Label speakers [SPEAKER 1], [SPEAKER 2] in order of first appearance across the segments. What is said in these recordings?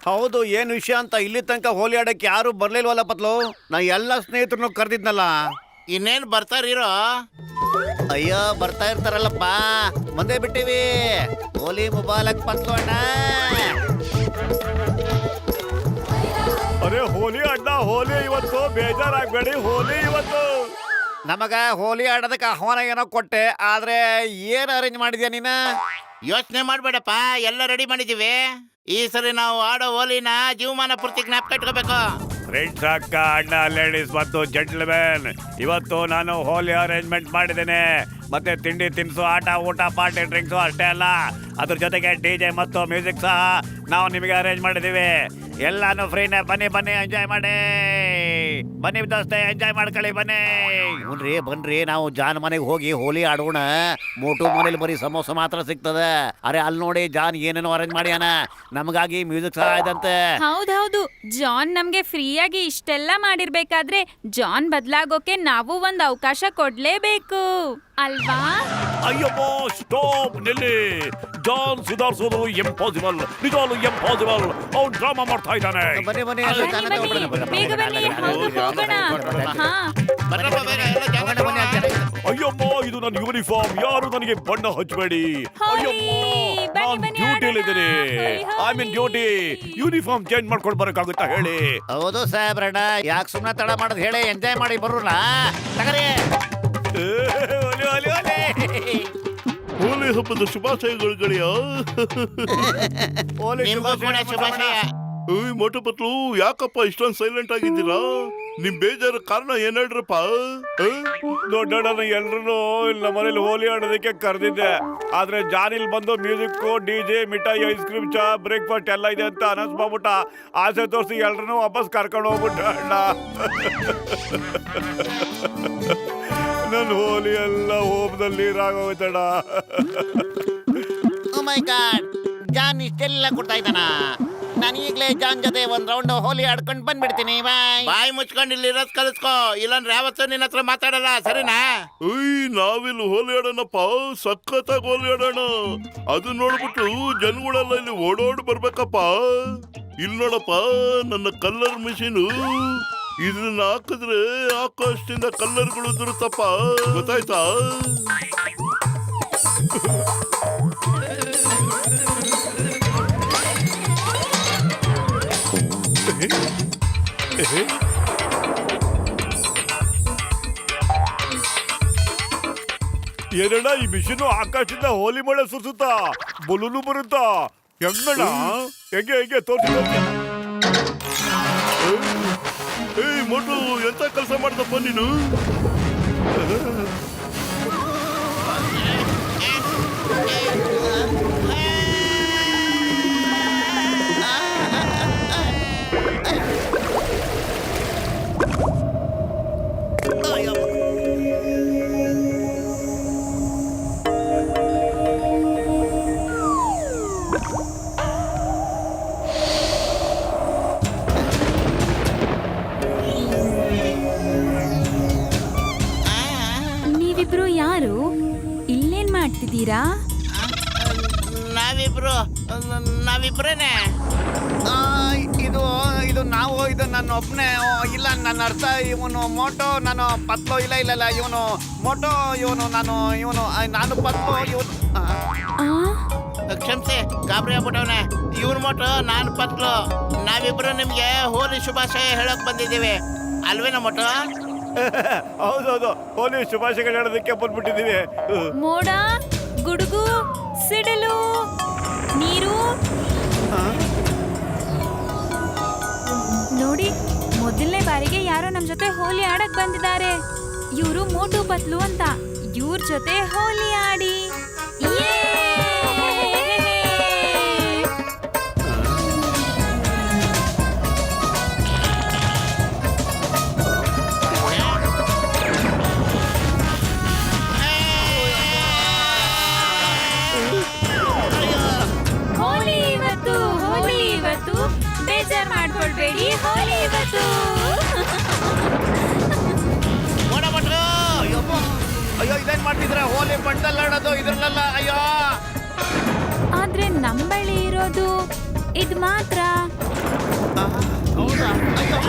[SPEAKER 1] ಹೌದು, ಏನ್ ವಿಷಯ ಅಂತ ಇಲ್ಲಿ ತನಕ ಹೋಲಿ ಆಡಕ್ಕೆ ಯಾರು ಬರ್ಲಿಲ್ವಲ್ಲ ಪತ್ಲು. ನಾ ಎಲ್ಲ ಸ್ನೇಹಿತರನ್ನು ಕರೆದಿದ್ನಲ್ಲ.
[SPEAKER 2] ಇನ್ನೇನ್ ಬರ್ತಾರಿರೋ.
[SPEAKER 1] ಅಯ್ಯೋ ಬರ್ತಾ ಇರ್ತಾರಲ್ಲಪ್ಪ, ಮುಂದೆ ಬಿಟ್ಟಿವಿ. ಹೋಲಿ ಮುಬಾಲಕ್ ಪತ್ಲು ಅಣ್ಣ.
[SPEAKER 3] ಅರೆ ಹೋಲಿ ಅಣ್ಣ, ಹೋಲಿ ಇವತ್ತು, ಬೇಜಾರಾಗ್ಬೇಡಿ, ಹೋಲಿ ಇವತ್ತು.
[SPEAKER 1] ನಮಗ ಹೋಲಿ ಆಡೋದಕ್ಕೆ ಆಹ್ವಾನ ಏನೋ ಕೊಟ್ಟೆ, ಆದ್ರೆ ಏನ್ ಅರೇಂಜ್ ಮಾಡಿದ್ಯಾ ನೀನ?
[SPEAKER 2] ಯೋಚನೆ ಮಾಡ್ಬೇಡಪ್ಪ, ಎಲ್ಲ ರೆಡಿ ಮಾಡಿದೀವಿ. ಈ ಸರಿ ನಾವು ಆಡೋ ಹೋಲಿನ ಜೀವಮಾನ ಪೂರ್ತಿ ಜ್ಞಾಪಕ ಇಟ್ಕೋಬೇಕು.
[SPEAKER 3] ಫ್ರೆಂಡ್ಸ್, ಅಕ್ಕ, ಅಣ್ಣ, ಲೇಡೀಸ್ ಮತ್ತು ಜೆಂಟ್ಲ್ಮೆನ್, ಇವತ್ತು ನಾನು ಹೋಲಿ ಅರೇಂಜ್ಮೆಂಟ್ ಮಾಡಿದ್ದೇನೆ. ಮತ್ತೆ ತಿಂಡಿ ತಿನಿಸು, ಆಟ ಊಟ, ಪಾರ್ಟಿ ಡ್ರಿಂಕ್ಸು ಅಷ್ಟೇ ಅಲ್ಲ, ಅದ್ರ ಜೊತೆಗೆ DJ ಮತ್ತು ಮ್ಯೂಸಿಕ್ ಸಹ ನಾವು ನಿಮಗೆ ಅರೇಂಜ್ ಮಾಡಿದೀವಿ. ಎಲ್ಲಾನು ಫ್ರೀನೇ, ಬನ್ನಿ ಬನ್ನಿ ಎಂಜಾಯ್ ಮಾಡಿ. ಬನ್ನಿ ದೋಸ್ತೆ, ಎಂಜಾಯ್ ಮಾಡ್ಕೊಳ್ಳಿ, ಬನ್ನಿ.
[SPEAKER 1] ಹುನ್ರಿ ಬನ್ರಿ, ನಾವು ಜಾನ್ ಮನೆಗೆ ಹೋಗಿ ಹೋಲಿ ಆಡೋಣ. ಮೋಟು ಮನೇಲಿ ಬರೀ ಸಮೋಸ ಮಾತ್ರ ಸಿಗ್ತದೆ. ಅರೆ ಅಲ್ಲಿ ನೋಡಿ, ಜಾನ್ ಏನೇನೋ ಅರೇಂಜ್ ಮಾಡ್ಯಾನ, ನಮಗಾಗಿ ಮ್ಯೂಸಿಕ್ ಸಹ ಇದಂತೆ.
[SPEAKER 4] ಹೌದೌದು, ಜಾನ್ ನಮ್ಗೆ ಫ್ರೀಯಾಗಿ ಇಷ್ಟೆಲ್ಲ ಮಾಡಿರ್ಬೇಕಾದ್ರೆ ಜಾನ್ ಬದಲಾಗೋಕೆ ನಾವು ಒಂದ್ ಅವಕಾಶ ಕೊಡ್ಲೇಬೇಕು ಅಲ್ವಾ?
[SPEAKER 3] ಅಯ್ಯಪ್ಪ, ಸ್ಟಾಪ್, ನಿಲ್ಲಿ. ಜಾನ್ ಸುಧಾರಿಸೋದು ಇಂಪಾಸಿಬಲ್, ನಿಜವಾಗ್ಲೂ ಇಂಪಾಸಿಬಲ್. ಅವ್ನು ಡ್ರಾಮಾ ಮಾಡ್ತಾ ಇದ್ದಾನೆ.
[SPEAKER 1] ಬನ್ನಿ ಬನ್ನಿ,
[SPEAKER 4] ಬನ್ನಿ, ಬನ್ನಿ, ಬೇಗ ಬನ್ನಿ, ಹೌದು ಹೋಗೋಣ. ಹಾ,
[SPEAKER 2] ಬರ್ರಪ್ಪ ಬೇಗ, ಎಲ್ಲ ಜಾಗ
[SPEAKER 3] ಅಯ್ಯಮ್ಮ, ಇದು ನನ್ನ ಯೂನಿಫಾರ್ಮ್, ಯಾರು ನನಗೆ ಬಣ್ಣ ಹಚ್ಚಬೇಡಿ.
[SPEAKER 4] ಹೋಲಿ,
[SPEAKER 3] ಅಯ್ಯಮ್ಮ,
[SPEAKER 4] ಬನ್ನಿ,
[SPEAKER 3] ನಾನು
[SPEAKER 4] ಬನ್ನಿ,
[SPEAKER 3] ಡ್ಯೂಟಿಲಿದ್ದೀನಿ.
[SPEAKER 4] ಆಡೋಣ.
[SPEAKER 3] I mean duty. Uniform change ಮಾಡ್ಕೊಂಡು ಬರಕ್ಕಾಗುತ್ತಾ ಹೇಳಿ?
[SPEAKER 1] ಹೌದು ಸಾಹೇಬ್ರಣ್ಣ, ಯಾಕೆ ಸುಮ್ಮನೆ ತಡ ಮಾಡೋದು ಹೇಳಿ, ಎಂಜಾಯ್ ಮಾಡಿ ಬರೋಣ. ತಗರಿ
[SPEAKER 3] ಒಲೆ ಒಲೆ ಒಲೆ.
[SPEAKER 5] ಹೋಲಿ ಹಬ್ಬದ ಶುಭಾಶಯಗಳು ಗೆಳೆಯ.
[SPEAKER 2] ನಿಮ್ಗೂ ಕೂಡ ಶುಭಾಶಯ.
[SPEAKER 5] ಏಯ್ ಮೋಟು ಪತ್ಲು, ಯಾಕಪ್ಪ ಇಷ್ಟೊಂದು ಸೈಲೆಂಟ್ ಆಗಿದ್ದೀರಾ? ನಿಮ್ ಬೇಜಾರ ಕಾರಣ ಏನ್ ಹೇಳ್ರಪ್ಪ?
[SPEAKER 3] ದೊಡ್ಡಣ್ಣ ಎಲ್ರು ನಮ್ಮ ಮನೇಲಿ ಹೋಲಿ ಆಡೋದಕ್ಕೆ ಕರೆದಿದ್ದೆ, ಆದ್ರೆ ಜಾನಿಲ್ ಬಂದು ಮ್ಯೂಸಿಕ್, DJ, ಮಿಠಾಯಿ, ಐಸ್ ಕ್ರೀಮ್, ಚಾ, ಬ್ರೇಕ್ಫಾಸ್ಟ್ ಎಲ್ಲ ಇದೆ ಅಂತ ಅನೌನ್ಸ್ ಮಾಡ್ಬಿಟ್ಟ. ಆಸೆ ತೋರಿಸಿ ಎಲ್ರನ್ನೂ ವಾಪಸ್ ಕರ್ಕೊಂಡು ಹೋಗ್ಬಿಟ್ಟ ಅಣ್ಣ. ನನ್ನ ಹೋಲಿ ಎಲ್ಲ ಹೋಮದಲ್ಲಿ ನೀರಾಗೋಯ್ತಣ್ಣ.
[SPEAKER 1] ಓ ಮೈ ಗಾಡ್, ಜಾನ್ ಇಷ್ಟೆಲ್ಲ ಕೊಡ್ತಾ ಇದ್ದಾನ. ನಾನು ಈಗಲೇ ಜಾನ್ ಜೊತೆ ಒಂದ್ ರೌಂಡ್ ಹೋಲಿ ಆಡ್ಕೊಂಡು ಬಂದ್ಬಿಡ್ತೀನಿ. ಬಾಯ್.
[SPEAKER 2] ಬಾಯಿ ಮುಚ್ಕೊಂಡು ಇಲ್ಲಿರೋದ್ ಕಲಿಸ್ಕೋ, ಇಲ್ಲಂದ್ರೆ ಯಾವತ್ತೂ ನಿನ್ನ ಹತ್ರ ಮಾತಾಡಲ್ಲ, ಸರಿನಾ?
[SPEAKER 5] ಏಯ್ ನಾವಿಲ್ಲಿ ಹೋಲಿ ಆಡೋಣಪ್ಪ, ಸಖತ್ತಾಗಿ ಹೋಲಿ ಆಡೋಣ. ಅದು ನೋಡ್ಬಿಟ್ಟು ಜನಗಳೆಲ್ಲ ಇಲ್ಲಿ ಓಡೋಡ್ ಬರ್ಬೇಕಪ್ಪ. ಇಲ್ಲಿ ನೋಡಪ್ಪ, ನನ್ನ ಕಲ್ಲರ್ ಮಿಷಿನು. ಇದನ್ನ ಹಾಕಿದ್ರೆ ಆಕಾಶದಿಂದ ಕಲ್ಲರ್ಗಳು ಉದುರುತ್ತಪ್ಪ, ಗೊತ್ತಾಯ್ತಾ?
[SPEAKER 3] ಏನಣ್ಣ ಈ ಮಿಷಿನ್ ಆಕಾಶದಿಂದ ಹೋಲಿ ಮಳೆ ಸುರಿಸುತ್ತಾ, ಬಲೂನು ಬರುತ್ತಾ? ಹೆಂಗಣ್ಣ, ಹೆಂಗೆ ಹೆಂಗೆ ತೋರಿಸಿ ತೋರಿಸಿ.
[SPEAKER 5] ಏಯ್ ಮೋಟು, ಎಂತ ಕೆಲಸ ಮಾಡ್ದಪ್ಪ ನೀನು?
[SPEAKER 4] ನೀವಿಬ್ರು ಯಾರು? ಇಲ್ಲೇನ್ ಮಾಡ್ತಿದ್ದೀರಾ?
[SPEAKER 2] ನಾವಿಬ್ರೇನೆ.
[SPEAKER 1] ಇದು ಇದು ನಾವು, ಇದು ನನ್ನ ಒಬ್ಬನೇ. ಇಲ್ಲ, ನನ್ನ ಅರ್ಥ ಇವನು ಮೋಟೋ, ನಾನು ಪತ್ಲು. ಇಲ್ಲ ಇಲ್ಲ ಇಲ್ಲ, ಇವನು ಮೋಟೋ, ನಾನು ಪತ್ಲು, ಇವನು.
[SPEAKER 2] ಕ್ಷಮಿಸಿ, ಗಾಬರಿ ಆಗ್ಬಿಟ್ಟವನೆ. ಇವ್ರ ಮೋಟು, ನಾನು ಪತ್ಲು. ನಾವಿಬ್ರು ನಿಮ್ಗೆ ಹೋಲಿ ಶುಭಾಶಯ ಹೇಳಕ್ ಬಂದಿದ್ದೀವಿ, ಅಲ್ವೇನ ಮೋಟು?
[SPEAKER 3] ಹೌದೌದು, ಹೋಲಿ ಶುಭಾಶಯಗಳು ಹೇಳೋದಕ್ಕೆ ಬಂದ್ಬಿಟ್ಟಿದ್ದೀವಿ.
[SPEAKER 4] ಮೋಡ, ಗುಡುಗು, ಸಿಡಿಲು, ನೀರು. ನೋಡಿ, ಮೊದಲನೇ ಬಾರಿಗೆ ಯಾರೋ ನಮ್ ಜೊತೆ ಹೋಲಿ ಆಡಕ್ ಬಂದಿದ್ದಾರೆ. ಇವರು ಮೋಟು ಪತ್ಲು ಅಂತ. ಇವ್ರ ಜೊತೆ ಹೋಲಿ ಆಡಿ. ಬೇಜಾರ್ ಮಾಡ್ಕೊಳ್ಬೇಡಿ, ಹೋಲಿ ಇವತ್ತು.
[SPEAKER 1] ಅಯ್ಯೋ, ಇದೇನ್ ಮಾಡ್ತಿದ್ರ? ಹೋಲಿ ಬಣ್ಣದಲ್ಲಿ ಆಡೋದು ಇದ್ರಲ್ಲ. ಅಯ್ಯೋ,
[SPEAKER 4] ಆದ್ರೆ ನಮ್ ಬಳಿ ಇರೋ ಮಾಡೋದು? ಇದ್ ಮಾತ್ರ.
[SPEAKER 2] ಹೌದಾ? ಅಯ್ಯೋ.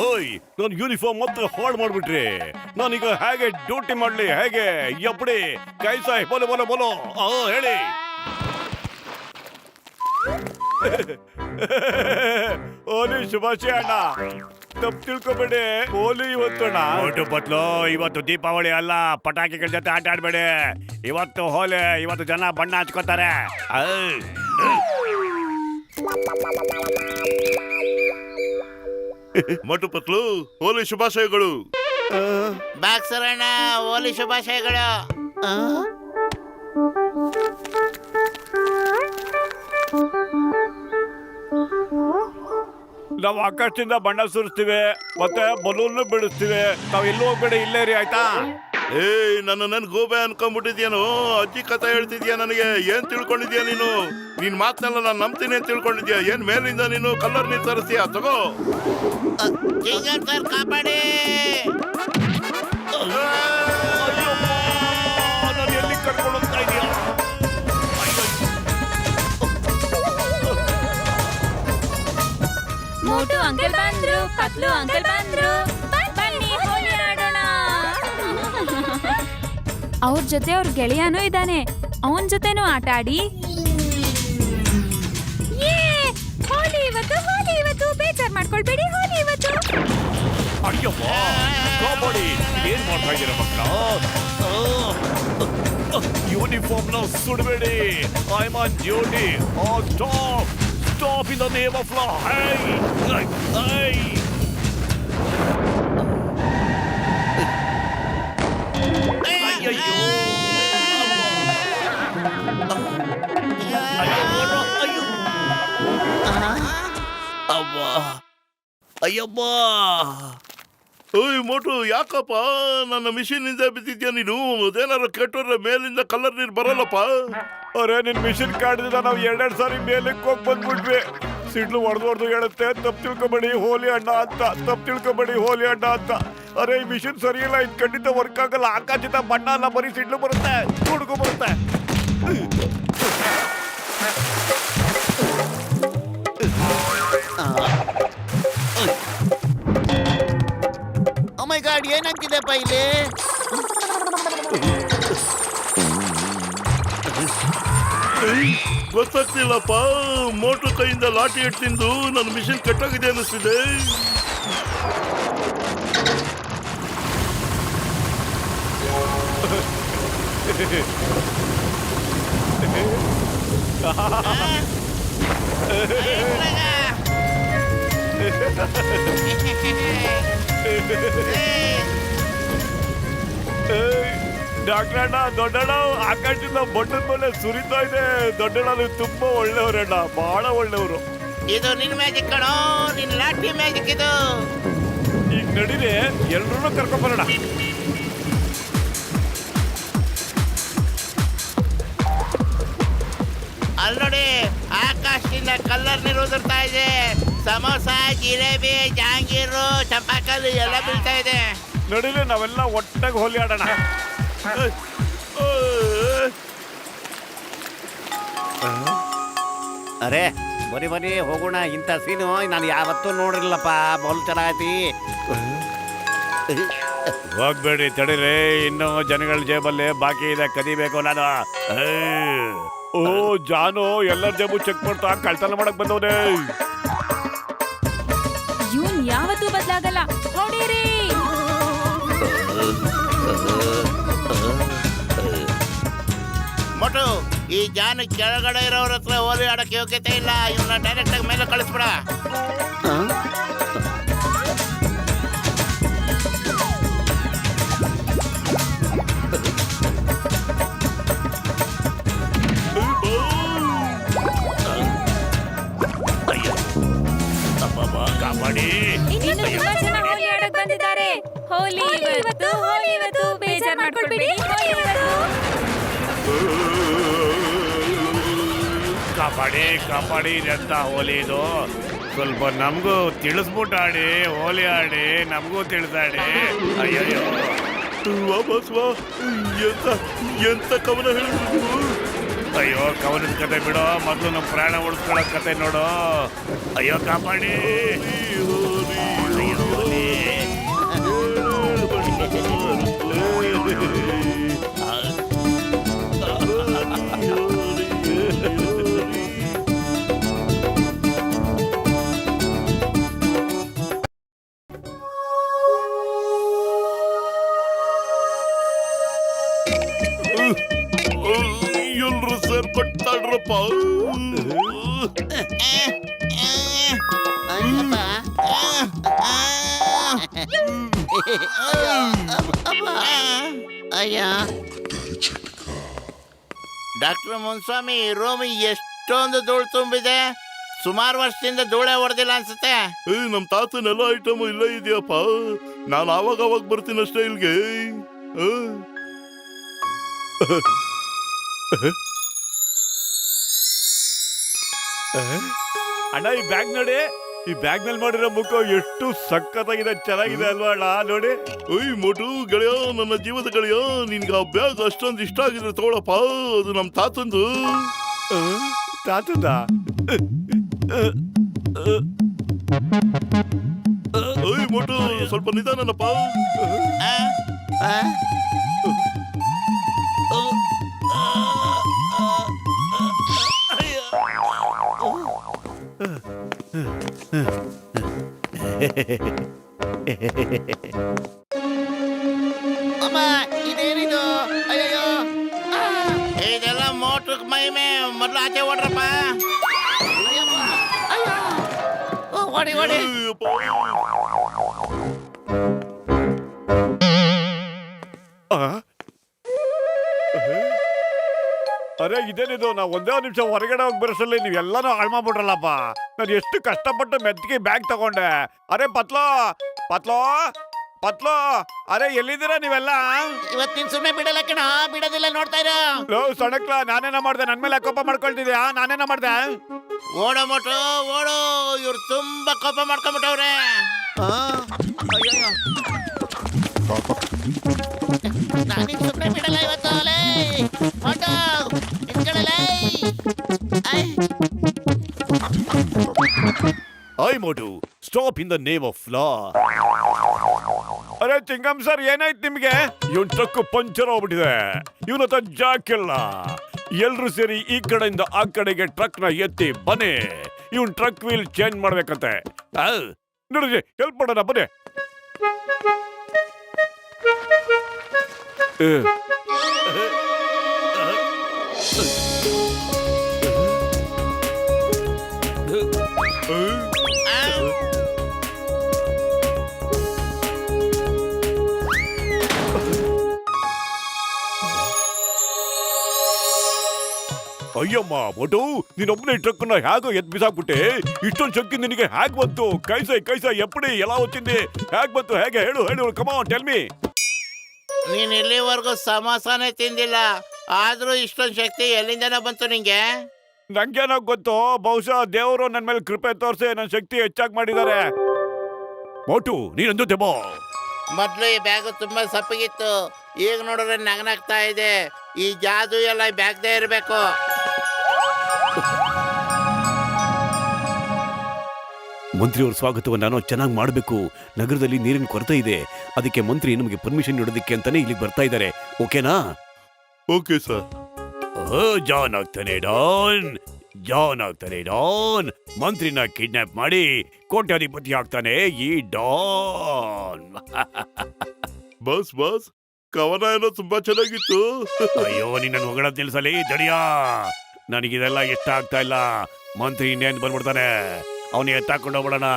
[SPEAKER 3] ಓಯ್, ನನ್ನ ಯೂನಿಫಾರ್ಮ್ ಮತ್ತೆ ಹಾಳು ಮಾಡ್ಬಿಟ್ರಿ. ನಾನೀಗ ಹೇಗೆ ಡ್ಯೂಟಿ ಮಾಡ್ಲಿ? ಹೇಗೆ ಎಪ್ಪಡಿ ಕೈಸಾ ಬೋಲೋ ಬೋಲೋ ಬೋಲೋ ಹೇಳಿ. ಓಲಿ ಶುಭಾಶಯ ಅಣ್ಣ, ತಪ್ಪು ತಿಳ್ಕೊಬೇಡಿ. ಓಲಿ ಇವತ್ತು ಒಟ್ಟು ಬತ್ಲು, ಇವತ್ತು ದೀಪಾವಳಿ ಅಲ್ಲ, ಪಟಾಕಿಗಳ ಜೊತೆ ಆಟ ಆಡ್ಬೇಡಿ. ಇವತ್ತು ಹೋಲಿ, ಇವತ್ತು ಜನ ಬಣ್ಣ ಹಚ್ಕೋತಾರೆ.
[SPEAKER 5] ಮಟು ಪತ್ಲು, ಹೋಲಿ ಶುಭಾಶಯಗಳು.
[SPEAKER 2] ಬಾಕ್ಸರಣ್ಣ, ಹೋಲಿ ಶುಭಾಶಯಗಳು.
[SPEAKER 3] ನಾವು ಆಕಾಶದಿಂದ ಬಣ್ಣ ಸುರಿಸ್ತೀವಿ, ಮತ್ತೆ ಬಲೂನ್ ಬಿಡಿಸ್ತೀವಿ. ತಾವ್ ಎಲ್ಲೂ ಹೋಗ್ಬೇಡಿ, ಇಲ್ಲೇ ರೀ, ಆಯ್ತಾ?
[SPEAKER 5] ಏಯ್, ನನ್ ಗೋಬೆ ಅನ್ಕೊಂಡ್ಬಿಟ್ಟಿದ್ಯಾನು? ಅಜ್ಜಿ ಕಥೆ ಹೇಳ್ತಿದ್ಯಾ ನನಗೆ? ಏನ್ ತಿಳ್ಕೊಂಡಿದ್ಯಾ ನೀನು? ನಿನ್ ಮಾತನ್ನೆಲ್ಲ ನಾನು ನಂಬ್ತೀನಿ ಅಂತ ತಿಳ್ಕೊಂಡಿದ್ಯಾ? ಏನ್ ಮೇಲಿಂದ ನೀನು ಕಲ್ಲರ್ ನೀರ್ ತರಿಸ್ತೀಯಾ? ತಗೋ.
[SPEAKER 2] ಕಿಂಗರ್ ಸರ್, ಕಾಪಾಡಿ.
[SPEAKER 3] ನಾನು ಎಲ್ಲಿ ಕರ್ಕೊಂಡು ಹೋಗ್ತಾ ಇದೀಯಾ?
[SPEAKER 4] ಮೋಟು ಅಂಕಲ್ ಬಂದ್ರು, ಪತ್ಲು ಅಂಕಲ್ ಬಂದ್ರು. ಬನ್ನಿ ಹೋಲಿ ಆಡೋಣ. ಅವ್ರ ಜೊತೆ ಅವ್ರ ಗೆಳೆಯನೂ ಇದ್ದಾನೆ, ಅವನ್ ಜೊತೆನೂ ಆಟ ಆಡಿ. ಹೋಲಿ ಇವತ್ತು ಬೇಜಾರ್ ಮಾಡ್ಕೊಳ್ಬೇಡಿ. ಹೋಲಿ ಇವತ್ತು.
[SPEAKER 3] ಅಯ್ಯಪ್ಪ, ಕಾಪಾಡಿ. ಏನ್ ಮಾಡ್ತಾ ಇದ್ದೀರಾ ಮಕ್ಕಳ? ಯೂನಿಫಾರ್ಮ್ ನ ಸುಡಬೇಡಿ. I am on duty. Stop, stop in the name of law. ಅಯ್ಯಯ್ಯೋ, ಅಯ್ಯಬ್ಬ.
[SPEAKER 5] ಓಯ್ ಮೋಟು, ಯಾಕಪ್ಪ ನನ್ನ ಮಿಷಿನ್ ಇಂದ ಬಿದ್ದಿದ್ಯಾ ನೀನು? ಅದೇನಾರು ಕೆಟ್ಟೋದ್ರೆ ಮೇಲಿಂದ ಕಲ್ಲರ್ ನೀರ್ ಬರಲ್ಲಪ್ಪ.
[SPEAKER 3] ಅರೆ, ನಿನ್ ಮಿಷಿನ್ ಕಾಡ್ದಿಂದ ನಾವು 2 ಸಾರಿ ಮೇಲಕ್ಕೆ ಹೋಗಿ ಬಂದ್ಬಿಟ್ವಿ. ಸಿಡ್ಲು ಹೊಡೆದು ಹೇಳುತ್ತೆ, ತಪ್ಪು ತಿಳ್ಕೊಬೇಡಿ ಹೋಲಿ ಅಣ್ಣ ಅಂತ. ತಪ್ಪು ತಿಳ್ಕೊಬೇಡಿ ಹೋಲಿ ಅಣ್ಣ ಅಂತ. ಅರೆ, ಈ ಮಿಷಿನ್ ಸರಿಯಿಲ್ಲ, ಇದು ಖಂಡಿತ ವರ್ಕ್ ಆಗಲ್ಲ. ಆಕಾಶದ ಬಣ್ಣ ಅಲ್ಲ, ಬರೀ ಸಿಡ್ಲು ಬರುತ್ತೆ, ಹುಡುಗು ಬರುತ್ತೆ.
[SPEAKER 2] ಓ ಮೈ ಗಾಡ್, ಏನಾಗ್ತಿದೆಪ್ಪ ಇಲ್ಲಿ?
[SPEAKER 5] ಗೊತ್ತಾಗ್ತಿಲ್ಲಪ್ಪ. ಮೋಟು ಕೈಯಿಂದ ಲಾಠಿ ಇಟ್ಟು ತಿಂದು ನನ್ನ ಮಿಷಿನ್ ಕೆಟ್ಟೋಗಿದೆ ಅನ್ನಿಸ್ತಿದೆ.
[SPEAKER 3] ಡಾಕ್ಟರ್ ಅಣ್ಣ, ದೊಡ್ಡಣ್ಣ, ಆಕಾಶದಿಂದ ಬಣ್ಣದ ಮೇಲೆ ಸುರಿತಾ ಇದೆ. ದೊಡ್ಡಣ್ಣ, ನೀವು ತುಂಬಾ ಒಳ್ಳೆಯವರಣ್ಣ, ಬಹಳ ಒಳ್ಳೆಯವರು.
[SPEAKER 2] ಇದು ನಿನ್ ಮ್ಯಾಜಿಕ್ ಕಣೋ, ನಿನ್ ಲಾಠಿ ಮ್ಯಾಜಿಕ್ ಇದು.
[SPEAKER 3] ಈಗ ನಡೀರಿ, ಎಲ್ರೂ ಕರ್ಕೊಂಡ್ಬರೋಣ.
[SPEAKER 2] ಅಲ್ಲಿ ನೋಡಿ, ಆಕಾಶದಿಂದ ಕಲ್ಲರ್ ನೀರು ಉದುರ್ತಾ ಇದೆ. ಸಮೋಸ, ಜಿಲೇಬಿ, ಜಾಂಗೀರು, ಚಂಪಾಕಲ್ಲು ಎಲ್ಲ ಬೀಳ್ತಾ ಇದೆ.
[SPEAKER 3] ನಡೀಲಿ, ನಾವೆಲ್ಲ ಒಟ್ಟಾಗಿ ಹೋಲಿ ಆಡೋಣ.
[SPEAKER 1] ಅರೆ, ಬನ್ನಿ ಹೋಗೋಣ. ಇಂಥ ಸೀನು ನಾನು ಯಾವತ್ತೂ ನೋಡಿರ್ಲಪ್ಪ. ಬಲು ಚೆನ್ನಾಗೈತಿ.
[SPEAKER 3] ಹೋಗ್ಬೇಡಿ, ತಡೀರಿ. ಇನ್ನು ಜನಗಳ ಜೇಬಲ್ಲಿ ಬಾಕಿ ಇದೆ, ಕದಿಬೇಕು ನಾನು. ಓ ಜಾನು, ಎಲ್ಲರ ಜೇಬು ಚೆಕ್ ಮಾಡ್ತಾ ಕಳ್ತನ ಮಾಡಕ್ ಬಂದವನೇ.
[SPEAKER 4] ಇವನ್ ಯಾವತ್ತೂ ಬದಲಾಗಲ್ಲ. ಹೊಡೀರಿ.
[SPEAKER 2] ಮೊಟ್ಟು, ಈ ಜಾನ ಕೆಳಗಡೆ ಇರೋರ ಹತ್ರ ಹೋಲಿ ಆಡಕ್ಕೆ ಯೋಗ್ಯತೆ ಇಲ್ಲ. ಇವನ್ನ ಡೈರೆಕ್ಟ್ ಆಗಿ ಮೇಲೆ ಕಳಿಸ್ಬಿಡ.
[SPEAKER 3] ಕಾಪಾಡಿ ಕಾಪಾಡಿ ಇದೆಂತ ಹೋಲಿ ಇದು. ಸ್ವಲ್ಪ ನಮಗೂ ತಿಳಿಸ್ಬಿಟ್ಟು ಆಡಿ, ಹೋಲಿ ಆಡಿ, ನಮಗೂ ತಿಳಿಸಾಡಿ. ಅಯ್ಯಯ್ಯೋ,
[SPEAKER 5] ವಾಪಸ್ ವಾ. ಎಂತ ಎಂತ ಕವನ ಹೇಳಿದ್ರು ನೀವು?
[SPEAKER 3] ಅಯ್ಯೋ ಕವನದ ಕತೆ ಬಿಡೋ, ಮೊದಲು ನಮ್ಮ ಪ್ರಾಣ ಉಳಿಸ್ಕೊಳ್ಳೋ ಕತೆ ನೋಡು. ಅಯ್ಯೋ ಕಾಪಾಡಿ. ಅಯ್ಯೋ ಹೋಲಿ.
[SPEAKER 5] ಎಲ್ರು ಸೇರ್ಪಟ್ಟಾಡ್ರಪ್ಪ.
[SPEAKER 2] ಅಯ್ಯ ಡಾಕ್ಟರ್ ಮುನ್ಸ್ವಾಮಿ, ರೂಮ್ ಎಷ್ಟೊಂದು ಧೂಳು ತುಂಬಿದೆ. ಸುಮಾರು ವರ್ಷದಿಂದ ಧೂಳೆ ಹೊಡೆದಿಲ್ಲ ಅನ್ಸುತ್ತೆ.
[SPEAKER 5] ನಮ್ ತಾತನ ಎಲ್ಲ ಐಟಮ್ ಇಲ್ಲೇ ಇದೆಯಪ್ಪ. ನಾನು ಆವಾಗ ಬರ್ತೀನಿ ಅಷ್ಟೇ ಇಲ್ಗೆ.
[SPEAKER 3] ಅಣ್ಣ ಈ ಬ್ಯಾಗ್ ನೋಡಿ, ಈ ಬ್ಯಾಗ್ ಮೇಲೆ ಮಾಡಿರೋ ಮುಖ ಎಷ್ಟು ಸಖತ್ತಾಗಿದೆ, ಚೆನ್ನಾಗಿದೆ ಅಲ್ವಾ ಅಣ್ಣ? ನೋಡಿ.
[SPEAKER 5] ಓಯ್ ಮೋಟು ಗೆಳೆಯ, ನನ್ನ ಜೀವದ ಗೆಳೆಯ, ನಿನ್ಗೆ ಆ ಬ್ಯಾಗ್ ಅಷ್ಟೊಂದು ಇಷ್ಟ ಆಗಿದ್ರೆ ತಗೊಳಪ್ಪ. ಅದು ನಮ್ ತಾತಂದು.
[SPEAKER 3] ತಾತದ?
[SPEAKER 5] ಓಯ್ ಮೋಟು, ಸ್ವಲ್ಪ ನಿಧಾನನಪ್ಪ.
[SPEAKER 1] ಅಮ್ಮ ಇದೇನಿದು? ಅಯ್ಯಯ್ಯೋ,
[SPEAKER 2] ಇದೆಲ್ಲ ಮೋಟ್ರ್ ಮೈಮೆ. ಮೊದ್ಲು ಆಚೆ ಓಡ್ರಪ್ಪ.
[SPEAKER 1] ಓಡಿ ಓಡಿ.
[SPEAKER 5] ಅಯ್ಯಪ್ಪ.
[SPEAKER 3] ಅರೆ ಇದೇನಿದು? ನಾವು ಒಂದೇ ಒಂದು ನಿಮಿಷ ಹೊರಗಡೆ ಹೋಗಿ ಬರೋಸಲ್ಲಿ ನೀವೆಲ್ಲಾನು ಹಾಳು ಮಾಡ್ಬಿಟ್ರಲ್ಲಪ್ಪ. ನಾನು ಎಷ್ಟು ಕಷ್ಟಪಟ್ಟು ಮೆತ್ತಿಗೆ ಬ್ಯಾಗ್ ತಗೊಂಡೆ. ಅರೆ ಪತ್ಲೋ ಪತ್ಲೋ ಪತ್ಲೋ, ಅರೆ ಎಲ್ಲಿದ್ದೀರಾ ನೀವೆಲ್ಲ?
[SPEAKER 1] ಇವತ್ತಿನ ಸುಮ್ಮನೆ ಬಿಡಲ್ಲ ಕಣ, ಬಿಡೋದಿಲ್ಲ, ನೋಡ್ತಾ ಇರೋ.
[SPEAKER 3] ಲೋ ಸಣಕ್ಲ, ನಾನೇನ ಮಾಡ್ದೆ? ನನ್ ಮೇಲೆ ಕೋಪ ಮಾಡ್ಕೊಳ್ತಿದ್ಯಾ? ನಾನೇನ ಮಾಡ್ದೆ?
[SPEAKER 2] ಓಡೋ ಮೋಟು ಓಡು. ಇವ್ರು ತುಂಬಾ ಕೋಪ ಮಾಡ್ಕೊಂಡ್ಬಿಟ್ಟವ್ರೆ.
[SPEAKER 1] ನಾನಿನ್ ಸುಮ್ಮನೆ ಬಿಡಲ್ಲ ಇವತ್ತು. ಅಲೇ ಹೊಟ್ಟು ನಿಂತ್ಕೊಳ್ಳಲೇ.
[SPEAKER 3] ಐ ಮೋಟು, stop in the name of law. ಅರೆ ಚಿಂಗಂ ಸರ್, ಏನಾಯ್ತು ನಿಮ್ಗೆ? ಇವನ್ ಟ್ರಕ್ ಪಂಚರ್ ಹೋಗ್ಬಿಟ್ಟಿದೆ. ಇವನ ಹತ್ರ ಜಾಕಿಲ್ಲ. ಎಲ್ರು ಸೇರಿ ಈ ಕಡೆಯಿಂದ ಆ ಕಡೆಗೆ ಟ್ರಕ್ ನ ಎತ್ತಿ ಬನ್ನಿ. ಇವನ್ ಟ್ರಕ್ ವೀಲ್ ಚೇಂಜ್ ಮಾಡ್ಬೇಕಂತೆ. ನೋಡ್ರಿ, ಹೆಲ್ಪ್ ಮಾಡೋಣ ಬನ್ನಿ. ಅಯ್ಯಮ್ಮ ಮೋಟು, ನೀನೊಬ್ಬನೇ ಟ್ರಕ್ ನ ಹೇಗೋ ಎತ್ ಬಿಸಾಕ್ಬಿಟ್ಟೆ. ಇಷ್ಟೊಂದು ಶಕ್ತಿ ನಿನಗೆ ಹೇಗ್ ಬಂತು? ಕೈಸ ಎಪ್ಪಡಿ ಎಲ್ಲ వచ్చింది? ಹೇಗ್ ಬಂತು? ಹೇಗೆ ಹೇಳು ಹೇಳು, ಕಮ್ ಆನ್ ಟೆಲ್ ಮೀ.
[SPEAKER 2] ನೀನ್ ಇಲ್ಲಿವರೆಗೂ ಸಮೋಸಾನೇ ತಿಂದಿಲ್ಲ, ಆದ್ರೂ ಇಷ್ಟೊಂದು ಶಕ್ತಿ ಎಲ್ಲಿಂದನ ಬಂತು ನಿಂಗೆ?
[SPEAKER 3] ನಂಗೇನೋ ಗೊತ್ತು, ಬಹುಶಃ ದೇವರು ನನ್ನ ಮೇಲೆ ಕೃಪೆ ತೋರಿಸಿ ನನ್ನ ಶಕ್ತಿ ಹೆಚ್ಚಾಗಿ ಮಾಡಿದ್ದಾರೆ. ಮೋಟು ನೀನಂದು ದೆಬೋ.
[SPEAKER 2] ಮೊದ್ಲು ಈ ಬ್ಯಾಗ್ ತುಂಬಾ ಸಪ್ಪಗಿತ್ತು, ಈಗ ನೋಡಿದ್ರೆ ನಗನಾಗ್ತಾ ಇದೆ. ಈ ಜಾದು ಎಲ್ಲ ಈ ಬ್ಯಾಗ್ದೇ ಇರ್ಬೇಕು.
[SPEAKER 3] ಮಂತ್ರಿಯವ್ರ ಸ್ವಾಗತವನ್ನು ನಾನು ಚೆನ್ನಾಗಿ ಮಾಡಬೇಕು. ನಗರದಲ್ಲಿ ನೀರಿನ ಕೊರತೆ ಇದೆ, ಅದಕ್ಕೆ ಮಂತ್ರಿ ನಮಗೆ ಪರ್ಮಿಷನ್ ನೀಡೋದಕ್ಕೆ ಅಂತಾನೆ ಇಲ್ಲಿಗೆ ಬರ್ತಾ ಇದ್ದಾರೆ. ಓಕೆನಾ?
[SPEAKER 5] Okay sir.
[SPEAKER 3] ಜಾನ್ ಆಗ್ತಾನೆ ಡಾನ್, ಜಾನ್ ಆಗ್ತಾನೆ ಡಾನ್. ಮಂತ್ರಿನ ಕಿಡ್ನಾಪ್ ಮಾಡಿ ಕೋಟ್ಯಾಧಿಪತಿ ಆಗ್ತಾನೆ ಈ ಡಾನ್.
[SPEAKER 5] ಬಸ್ ಬಸ್, ಕವನ ಏನೋ ತುಂಬಾ ಚೆನ್ನಾಗಿತ್ತು.
[SPEAKER 3] ಅಯ್ಯೋ, ನಿನ್ನ ಹೊಗಳ ತಿಳ್ಸಲಿ ದಡಿಯಾ. ನನಗಿದೆಲ್ಲ ಇಷ್ಟ ಆಗ್ತಾ ಇಲ್ಲ. ಮಂತ್ರಿ ಇನ್ನೇನು ಬಂದ್ಬಿಡ್ತಾನೆ, ಅವನಿಗೆ ಎತ್ತಾಕೊಂಡು ಹೋಗ್ಬಿಡೋಣ.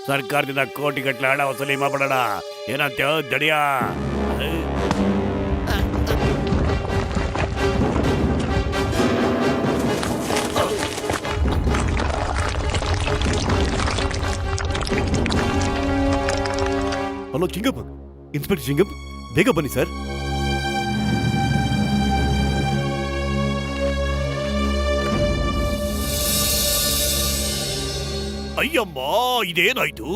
[SPEAKER 3] ಸರ್ಕಾರದಿಂದ ಕೋಟಿಗಟ್ಟಲೆ ಹಣ ವಸೂಲಿ ಮಾಡ್ಬಿಡೋಣ. ಏನಂತ ದಡಿಯಾ? ಹಲೋ ಚಿಂಗಪ್ಪ, ಇನ್ಸ್ಪೆಕ್ಟರ್ ಚಿಂಗಪ್ಪ, ಬೇಗ ಬನ್ನಿ ಸರ್. ಅಯ್ಯಮ್ಮ ಇದೇನಾಯ್ತು?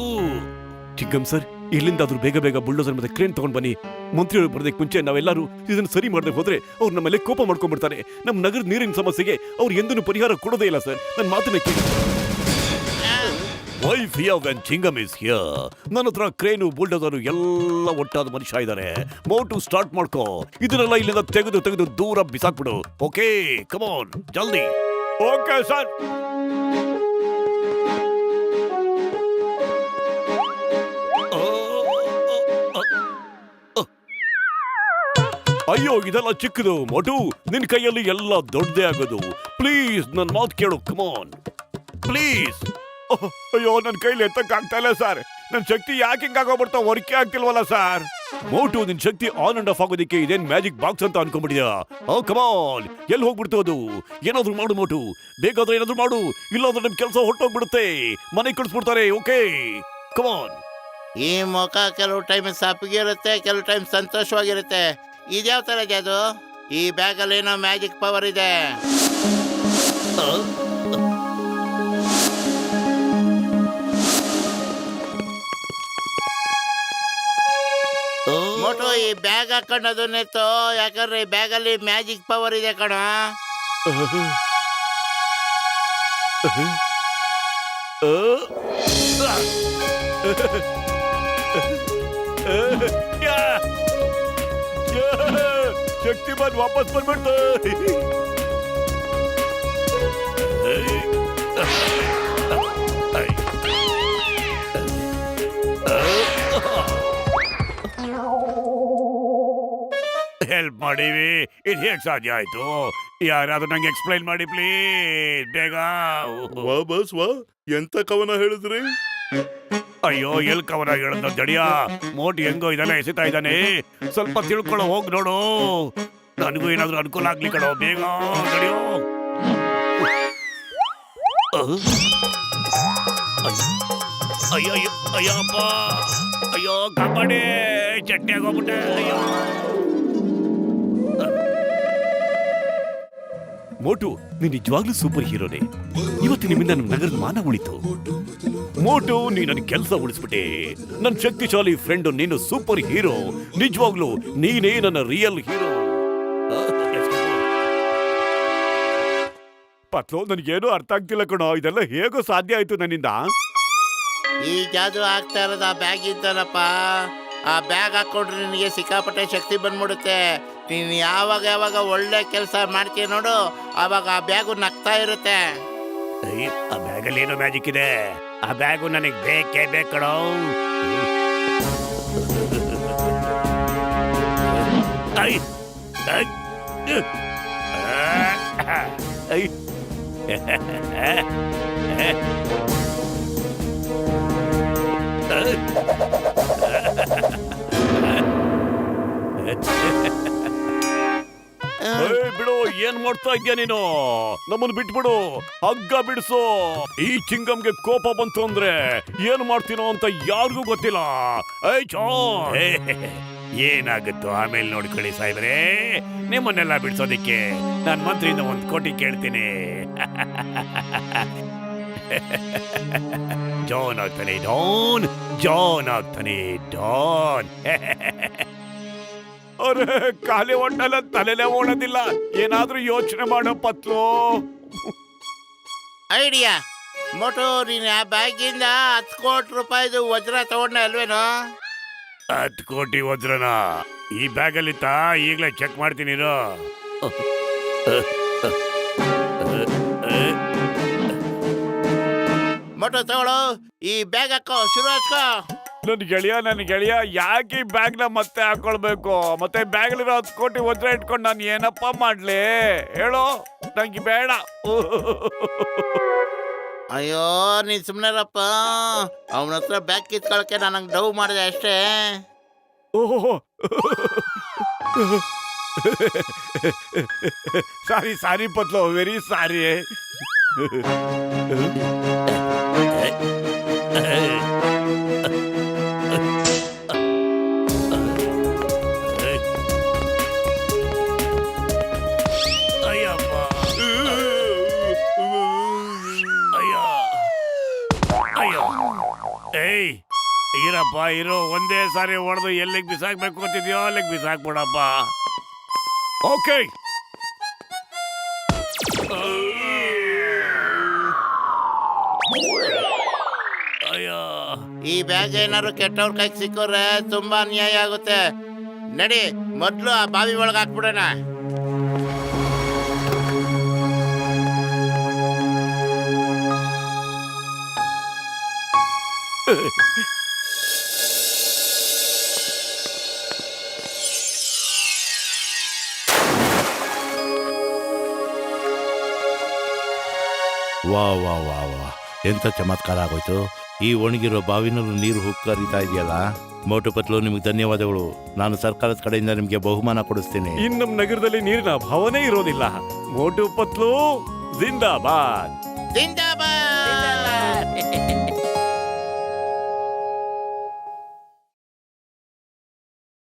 [SPEAKER 3] ಚಿಕ್ಕಂ ಸರ್, ಇಲ್ಲಿಂದಾದ್ರೂ ಬೇಗ ಬೇಗ ಬುಲ್ಡೋಸರ್ ಮತ್ತೆ ಕ್ರೇನ್ ತಗೊಂಡ್ ಬನ್ನಿ. ಮಂತ್ರಿಗಳು ಬರೋದಕ್ಕೆ ಮುಂಚೆ ನಾವೆಲ್ಲರೂ ಇದನ್ನ ಸರಿ ಮಾಡದೆ ಹೋದ್ರೆ ಅವ್ರು ನಮ್ಮ ಮೇಲೆ ಕೋಪ ಮಾಡ್ಕೊಂಡ್ಬಿಡ್ತಾರೆ. ನಮ್ಮ ನಗರದ ನೀರಿನ ಸಮಸ್ಯೆಗೆ ಅವ್ರು ಎಂದೂ ಪರಿಹಾರ ಕೊಡೋದೇ ಇಲ್ಲ ಸರ್. ನನ್ನ ಮಾತನ್ನ ಕೇಳಿ. Wife here when ಚಿಂಗಮ್ is here. ನನ್ನ ಹತ್ರ ಕ್ರೇನು ಬುಲ್ಡೋಸರು ಎಲ್ಲ ಒಟ್ಟಾದ ಮನುಷ್ಯ ಇದ್ದಾರೆ. ಮೋಟು ಸ್ಟಾರ್ಟ್ ಮಾಡ್ಕೋ. ಇದನ್ನೆಲ್ಲ ಇಲ್ಲಿಂದ ತೆಗೆದು ತೆಗೆದು ದೂರ ಬಿಸಾಕ್ಬಿಡು. ಓಕೆ, ಕಮಾನ್ ಜಲ್ದಿ. Okay sir. ಅಯ್ಯೋ, ಇದೆಲ್ಲ ಚಿಕ್ಕದು. ಮೋಟು, ನಿನ್ ಕೈಯಲ್ಲಿ ಎಲ್ಲ ದೊಡ್ಡದೇ ಆಗೋದು. ಪ್ಲೀಸ್ ನನ್ ಮಾತು ಕೇಳು. ಕಮಾನ್ ಪ್ಲೀಸ್. ಅಯ್ಯೋ, ನನ್ನ ಕೈಲಿ ಎತ್ತಕ್ಕಾಗ್ತಾ ಇಲ್ಲ ಸರ್. ನನ್ನ ಶಕ್ತಿ ಯಾಕೆ ಹಿಂಗಾಗೋಗ್ಬಿಡ್ತಾ? ವರ್ಕೆ ಆಗ್ತಿಲ್ವಲ್ಲ ಸರ್. ಮೋಟು, ನಿನ್ ಶಕ್ತಿ ಆನ್ ಅಂಡ್ ಆಫ್ ಆಗೋದಿಕ್ಕೆ ಇದೇನ್ ಮ್ಯಾಜಿಕ್ ಬಾಕ್ಸ್ ಅಂತ ಅನ್ಕೊಂಡ್ಬಿಡಿಯಾ? ಕಮಾನ್, ಎಲ್ಲಿ ಹೋಗ್ಬಿಡ್ತು ಅದು? ಏನಾದ್ರು ಮಾಡು ಮೋಟು, ಬೇಕಾದ್ರೆ ಏನಾದ್ರು ಮಾಡು. ಇಲ್ಲಾಂದ್ರೆ ನಮ್ ಕೆಲಸ ಹೊಟ್ಟೋಗ್ಬಿಡುತ್ತೆ, ಮನೆಗೆ ಕಳಿಸ್ಬಿಡ್ತಾರೆ. ಓಕೆ, ಕಮಾನ್.
[SPEAKER 2] ಈ ಮುಖ ಕೆಲವು ಟೈಮ್ ಸಪ್ಪಗಿರುತ್ತೆ, ಕೆಲವು ಟೈಮ್ ಸಂತೋಷವಾಗಿರುತ್ತೆ. ಇದ್ಯಾವ ತರ ಅದು? ಈ ಬ್ಯಾಗಲ್ಲಿ ಏನೋ ಮ್ಯಾಜಿಕ್ ಪವರ್ ಇದೆ. ಮೋಟು, ಈ ಬ್ಯಾಗ್ ಹಾಕೊಂಡು ಅದನ್ನೆತ್ತು, ಯಾಕಂದ್ರೆ ಈ ಬ್ಯಾಗಲ್ಲಿ ಮ್ಯಾಜಿಕ್ ಪವರ್ ಇದೆ ಕಣ.
[SPEAKER 3] ಶಕ್ತಿ ಬಂದು ವಾಪಸ್ ಬಂದ್ಬಿಡ್ತು. ಹೆಲ್ಪ್ ಮಾಡೀವಿ. ಇದು ಹೇಗೆ ಸಾಧ್ಯ ಆಯ್ತು? ಯಾರಾದ್ರೂ ನಂಗೆ ಎಕ್ಸ್ಪ್ಲೈನ್ ಮಾಡಿ ಪ್ಲೀಸ್, ಬೇಗ.
[SPEAKER 5] ವಾ ಬಸ್ ವಾ, ಎಂತ ಕವನ ಹೇಳಿದ್ರಿ?
[SPEAKER 3] ಅಯ್ಯೋ, ಎಲ್ ಕವನ ಹೇಳದ ದಡಿಯ. ಮೋಟಿ ಹೆಂಗೋ ಇದೆಲ್ಲ ಎಸಿತಾ ಇದ್ದಾನೆ. ಸ್ವಲ್ಪ ತಿಳ್ಕೊಳ್ಳೋ, ಹೋಗ್ ನೋಡು. ನನಗೂ ಏನಾದ್ರೂ ಅನುಕೂಲ ಆಗ್ಲಿ ಕಣೋ, ಬೇಗ ದಡಿಯೋ. ಅಯ್ಯೋ ಅಯ್ಯೋ ಅಯ್ಯಪ್ಪ, ಅಯ್ಯೋ ಕಾಪಾಡಿ, ಚಟ್ನಿ ಆಗೋಗ್ಬಿಟ್ಟೆ. ಅಯ್ಯೋ ಮೋಟು, ನೀನ್ ನಿಜವಾಗ್ಲೂ ಸೂಪರ್ ಹೀರೋನೇ. ಇವತ್ತು ನಿಮ್ಮಿಂದ ನಮ್ಮ ನಗರದ ಮಾನ ಉಳಿತು. ಮೋಟು, ನೀ ನನ್ನ ಕೆಲಸ ಉಳಿಸ್ಬಿಟ್ಟೆ. ನನ್ನ ಶಕ್ತಿಶಾಲಿ ಫ್ರೆಂಡ್ ನೀನು ಸೂಪರ್ ಹೀರೋ. ನಿಜವಾಗ್ಲೂ ನೀನೇ ನನ್ನ ರಿಯಲ್ ಹೀರೋ. ಪತ್ಲೋ, ನನಗೇನು ಅರ್ಥ ಆಗ್ತಿಲ್ಲ ಕಣೋ. ಇದೆಲ್ಲ ಹೇಗೋ ಸಾಧ್ಯ ಆಯ್ತು ನನ್ನಿಂದ?
[SPEAKER 2] ಈ ಜಾದು ಆಗ್ತಾ ಇರೋದು ಆ ಬ್ಯಾಗ್ ಇದ್ದಾನಪ್ಪ. ಆ ಬ್ಯಾಗ್ ಹಾಕೊಂಡ್ರೆ ನಿನಗೆ ಸಿಕ್ಕಾಪಟ್ಟೆ ಶಕ್ತಿ ಬಂದ್ಬಿಡುತ್ತೆ. ನೀನು ಯಾವಾಗ ಯಾವಾಗ ಒಳ್ಳೆ ಕೆಲಸ ಮಾಡ್ತೀಯ ನೋಡು, ಆವಾಗ ಆ ಬ್ಯಾಗು ನಗ್ತಾ ಇರುತ್ತೆ.
[SPEAKER 3] ಆ ಬ್ಯಾಗಲ್ಲಿ ಏನೋ ಮ್ಯಾಜಿಕ್ ಇದೆ. ಆ ಬ್ಯಾಗು ನನಗೆ ಬೇಕೇ ಬೇಕು ಕಣೋ. ಐ ಐ ಐ ಬಿಡು, ಏನ್ ಮಾಡ್ತಾ ಇದ್ಯಾ ನೀನು? ನಮ್ಮನ್ನು ಬಿಟ್ಬಿಡು, ಹಗ್ಗ ಬಿಡಿಸು. ಈ ಚಿಂಗಮ್ಗೆ ಕೋಪ ಬಂತು ಅಂದ್ರೆ ಏನ್ ಮಾಡ್ತೀನೋ ಅಂತ ಯಾರಿಗೂ ಗೊತ್ತಿಲ್ಲ. ಏನಾಗುತ್ತೋ ಆಮೇಲೆ ನೋಡ್ಕೊಳ್ಳಿ ಸಾಯ್ಬ್ರೆ. ನಿಮ್ಮನ್ನೆಲ್ಲ ಬಿಡ್ಸೋದಿಕ್ಕೆ ನಾನ್ ಮಂತ್ರಿಯಿಂದ 1 ಕೋಟಿ ಕೇಳ್ತೀನಿ. ಜಾನ್ ಆಗ್ತಾನೆ ಡಾನ್, ಜಾನ್ ಆಗ್ತಾನೆ ಡಾನ್. ಅವ್ರೆ, ಖಾಲಿ ಹೊಟ್ಟೆಲ್ಲ ತಲೆಲೇ ಓಡೋದಿಲ್ಲ. ಏನಾದ್ರೂ ಯೋಚನೆ ಮಾಡೋ ಪತ್ಲು.
[SPEAKER 2] ಐಡಿಯಾ ಮೋಟು, ನೀನು ಆ ಬ್ಯಾಗಿಂದ 10 ಕೋಟಿ ರೂಪಾಯಿದು ವಜ್ರ ತಗೊಂಡ ಅಲ್ವೇನೋ?
[SPEAKER 3] 10 ಕೋಟಿ ವಜ್ರನ ಈ ಬ್ಯಾಗಲ್ಲಿತ್ತ? ಈಗಲೇ ಚೆಕ್ ಮಾಡ್ತೀನಿ ಇರು.
[SPEAKER 2] ಮೋಟು ತಗೊಳ್ಳೋ, ಈ ಬ್ಯಾಗ್ ಹಾಕೋ, ಶುರು ಹಾಕೋ.
[SPEAKER 3] ನನ್ನ ಗೆಳೆಯ ಯಾಕೆ ಈ ಬ್ಯಾಗ್ನ ಮತ್ತೆ ಹಾಕೊಳ್ಬೇಕು? ಮತ್ತೆ ಬ್ಯಾಗ್ಲಿರೋ 10 ಕೋಟಿ ವಜ್ರ ಇಟ್ಕೊಂಡು ನಾನು ಏನಪ್ಪ ಮಾಡ್ಲಿ ಹೇಳೋ? ನಂಗೆ ಬೇಡ.
[SPEAKER 2] ಅಯ್ಯೋ, ನೀನ್ ಸುಮ್ನೆರಪ್ಪ. ಅವನ ಹತ್ರ ಬ್ಯಾಗ್ ಕಿತ್ಕೊಳಕ್ಕೆ ನನಗೆ ಡವ್ ಮಾಡಿದೆ ಅಷ್ಟೇ.
[SPEAKER 3] ಓಹೋ, ಸಾರಿ ಪತ್ಲು, ವೆರಿ ಸಾರಿ. ಬೇಡಪ್ಪ ಇರೋ ಒಂದೇ ಸಾರಿ ಹೊಡೆದು ಎಲ್ಲಿಗೆ ಬಿಸಾಕ್ಬೇಕು ಅಂತಿದ್ಯೋ ಅಲ್ಲಿಗೆ ಬಿಸಾಕ್ಬಿಡಪ್ಪ. ಓಕೆ. ಅಯ್ಯೋ,
[SPEAKER 2] ಈ ಬ್ಯಾಗ್ ಏನಾದ್ರು ಕೆಟ್ಟವ್ರ ಕೈಗೆ ಸಿಕ್ಕೋರೆ ತುಂಬಾ ಅನ್ಯಾಯ ಆಗುತ್ತೆ. ನಡಿ ಮೊದ್ಲು ಆ ಬಾವಿ ಒಳಗೆ ಹಾಕ್ಬಿಡೋಣ.
[SPEAKER 5] ವಾ ವಾ ವಾ ವಾ, ಎಂತ ಚಮತ್ಕಾರ ಆಗೋಯ್ತು. ಈ ಒಣಗಿರೋ ಬಾವಿನಲ್ಲೂ ನೀರು ಹುಕ್ಕರಿತಾ ಇದೆಯಲ್ಲ. ಮೋಟು ಪತ್ಲು, ನಿಮ್ಗೆ ಧನ್ಯವಾದಗಳು. ನಾನು ಸರ್ಕಾರದ ಕಡೆಯಿಂದ ನಿಮ್ಗೆ ಬಹುಮಾನ ಕೊಡಿಸ್ತೀನಿ.
[SPEAKER 3] ಇನ್ನು ನಮ್ಮ ನಗರದಲ್ಲಿ ನೀರಿನ ಅಭಾವನೇ ಇರೋದಿಲ್ಲ. ಮೋಟು ಪತ್ಲು ಜಿಂದಾಬಾದ್.
[SPEAKER 2] ಜಿಂದಾಬಾದ್.